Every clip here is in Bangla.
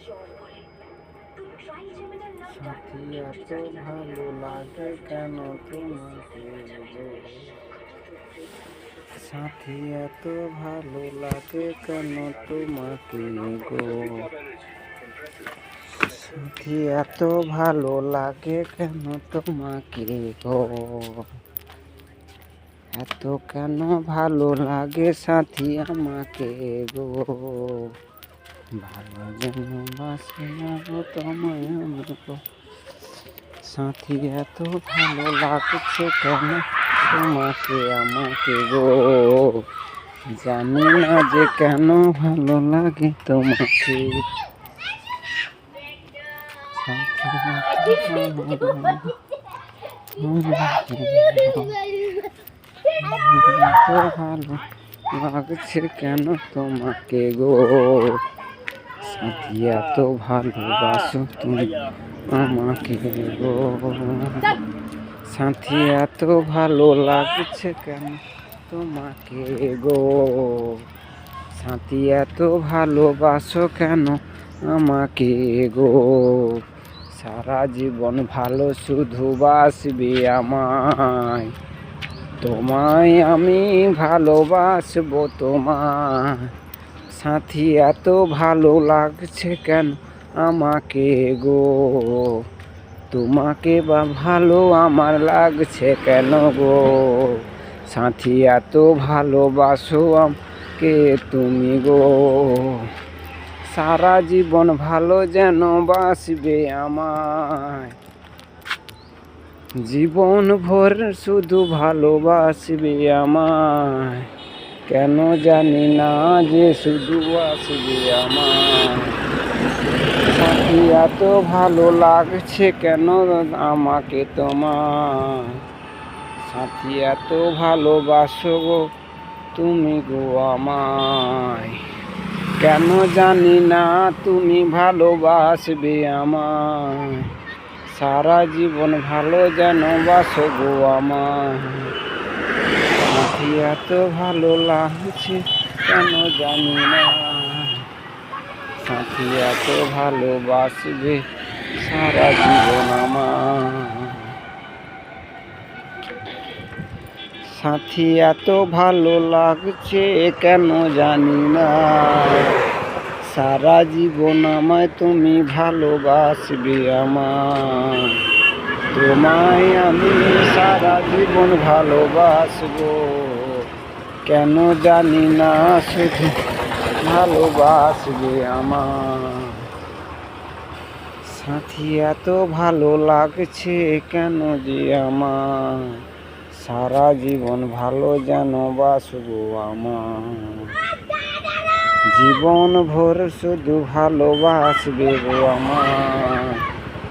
সাথী এত ভালো লাগে কেন তোমাকে গো, সাথী এত ভালো লাগে কেন তোমাকে গো, সাথী এত ভালো লাগে কেন তোমাকে গো, এত কেন ভালো লাগে সাথী আমাকে গো, ভালো যেন বাসে গো তোমায় আমি গো, সাথী এত ভালো লাগছে কেন তোমাকে আমাকে গো, জানি না যে কেন ভালো লাগে তোমাকে, ভালো লাগছে কেন তোমাকে গো, সাথী এত ভালোবাসো তুমি আমাকে গো, সাথী এত ভালো লাগছে কেন তোমাকে গো, সাথী এত ভালোবাসো কেন আমাকে গো, সারা জীবন ভালো শুধু বাসবে আমায়, তোমায় আমি ভালোবাসবো তোমায়, সাথী এত ভালো লাগছে কেন আমাকে গো, তোমাকে বা ভালো আমার লাগছে কেন গো, সাথী এত ভালোবাসো আমাকে তুমি গো, সারা জীবন ভালো যেন বাসবে আমায়, জীবন ভর শুধু ভালোবাসবে আমায়, কেন জানি না যে শুধু আসবে আমায়, সাথী এত ভালো লাগছে কেন আমাকে তোমার, সাথী এত ভালোবাসো গো তুমি গো আমায়, কেন জানি না তুমি ভালোবাসবে আমায়, সারা জীবন ভালো যেন বাসো গো আমায়, সাথী এত ভালো লাগছে কেন জানি না, সাথী এত ভালোবাসবে সারা জীবন আমার, সাথী এত ভালো লাগছে কেন জানি না, সারা জীবন আমায় তুমি ভালোবাসবে আমায়, তোমায় আমি সারা জীবন ভালোবাসবো, কেন জানি না শুধু ভালোবাসবে আমার, সাথী এত ভালো লাগছে কেন যে আমার, সারা জীবন ভালো যেন বাসবো আমার, জীবন ভোর শুধু ভালোবাসবে গো আমার,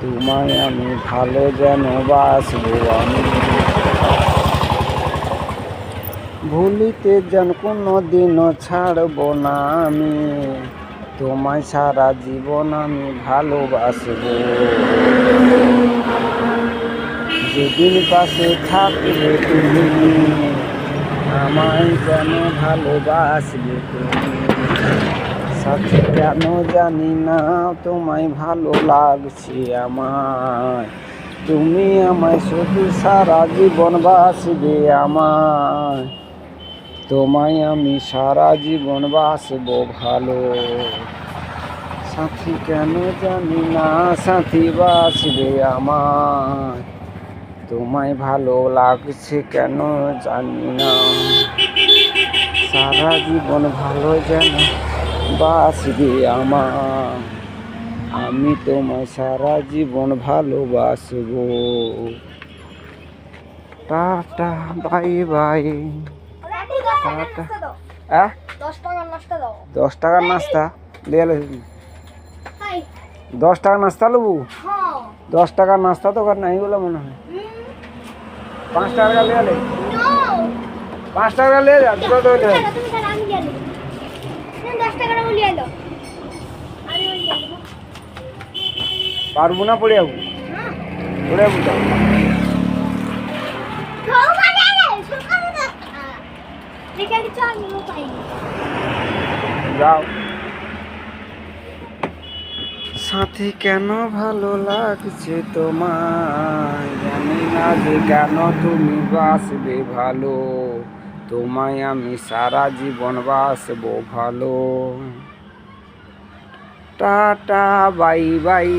তোমায় আমি ভালো যেন বাসবো আমি, ভুলিতে যেন কোনো দিনও ছাড়বো না আমি, তোমায় সারা জীবন আমি ভালোবাসবো, যেদিন পাশে থাকবে তুমি আমায় যেন ভালোবাসবে তুমি, সাথী কেন জানি না তোমায় ভালো লাগছে আমায়, তুমি আমায় শুধু সারা জীবন বাসবে আমায়, তোমায় আমি সারা জীবন বাসবো ভালো, সাথী কেন জানি না সাথী বাসবে আমায়, তোমায় ভালো লাগছে কেন জানি না, সারা জীবন ভালো যেন বাসবে আমার, আমি তোমায় সারা জীবন ভালোবাসবো, টাটা বাই বাই, টাটা। 10 টাকার নাস্তা লিয়ে 10 টাকার নাস্তা নেবো, 10 টাকার নাস্তা তো নাই বলে মনে হয়, 5 টাকা লিয়ে 5 টাকা লিয়ে যা, পারবো না পড়ে যাবো, পড়ে যাবো যাও। সাথী কেন ভালো লাগছে তোমায়, জানি না যে কেন তুমি বাসবে ভালো, তোমায় আমি সারা জীবন বাসবো ভালো। Tata bye bye.